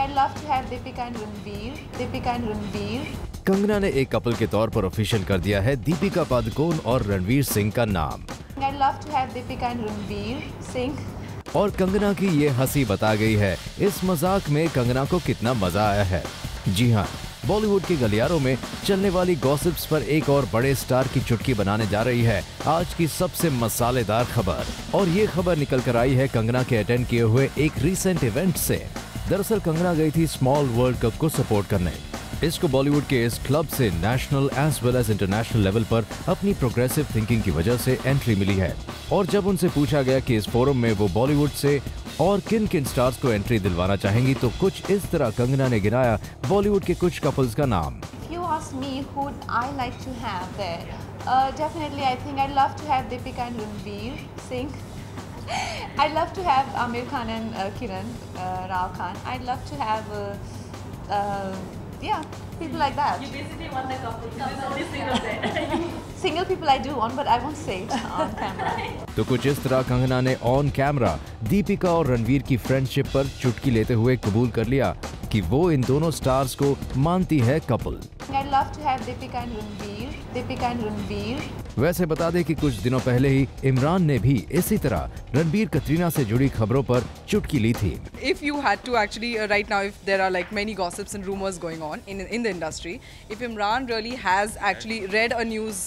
I'd love to have Deepika and Ranveer. Deepika and Ranveer. Kangana ने एक couple के तौर पर ऑफिशियल कर दिया है दीपिका पादुकोण और रणवीर सिंह का नाम। I'd love to have Deepika and Ranveer Singh. और कंगना की ये हंसी बता गई है इस मजाक में कंगना को कितना मजा आया है। जी हाँ, बॉलीवुड के गलियारों में चलने वाली गॉसिप्स पर एक और बड़े स्टार की चुटकी बनाने जा रही है आज की सबसे मसालेदार खबर। और ये खबर निकल कर आई है कंगना के अटेंड किए हुए एक रीसेंट इवेंट से। दरअसल कंगना गई थी स्मॉल वर्ल्ड कप को सपोर्ट करने। इसको बॉलीवुड के इस क्लब से national as well as international level पर अपनी प्रोग्रेसिव थिंकिंग की वजह से एंट्री मिली है। और जब उनसे पूछा गया कि इस फोरम में वो बॉलीवुड से और किन किन स्टार्स को एंट्री दिलवाना चाहेंगी, तो कुछ इस तरह कंगना ने गिनाया बॉलीवुड के कुछ कपल्स का नाम। If you ask me who I like to have there, definitely I think I'd love to have Deepika and Ranveer Singh. I'd love to have Amir Khan and Kiran Rao Khan. I'd love to have yeah, people like that. You basically want the couple. There's only single there. Single people I do want, but I won't say it on camera. तो कुछ इस तरह कंगना ने on camera Deepika और रणवीर की friendship पर चुटकी लेते हुए कबूल कर लिया कि वो इन दोनों स्टार्स को मानती है couple. I'd love to have Deepika and Ranveer. Deepika and Ranveer. वैसे बता दें कि कुछ दिनों पहले ही इमरान ने भी इसी तरह रणबीर कतरीना से जुड़ी खबरों पर चुटकी ली थी। If you had to actually right now, if there are like many gossips and rumors going on in the industry, if Imran really has actually read a news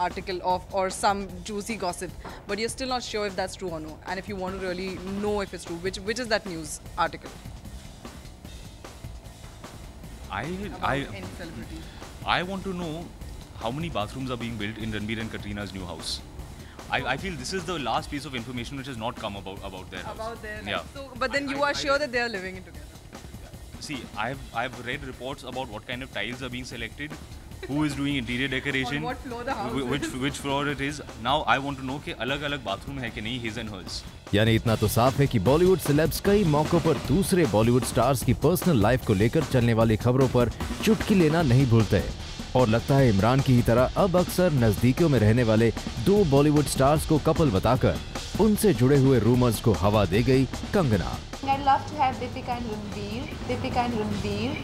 article of or some juicy gossip, but you're still not sure if that's true or no, and if you want to really know if it's true, which is that news article? Any celebrity. I want to know how many bathrooms are being built in Ranbir and Katrina's new house. I feel this is the last piece of information which has not come about their house. About their Yeah. life. So, but then you are sure that they are living it together. See, I've read reports about what kind of tiles are being selected, who is doing interior decoration, On what floor the house is. which floor it is. Now I want to know कि अलग-अलग bathroom है कि नहीं, his and hers. यानी इतना तो साफ है कि बॉलीवुड सेलेब्स कई मौकों पर दूसरे बॉलीवुड स्टार्स की पर्सनल लाइफ को लेकर चलने वाली खबरों पर चुटकी लेना नहीं भूलते। और लगता है इमरान की ही तरह अब अक्सर नजदीकियों में रहने वाले दो बॉलीवुड स्टार्स को कपल बताकर उनसे जुड़े हुए रूमर्स को हवा दे गई Kangana. I'd love to have Deepika and Ranveer. Deepika and Ranveer.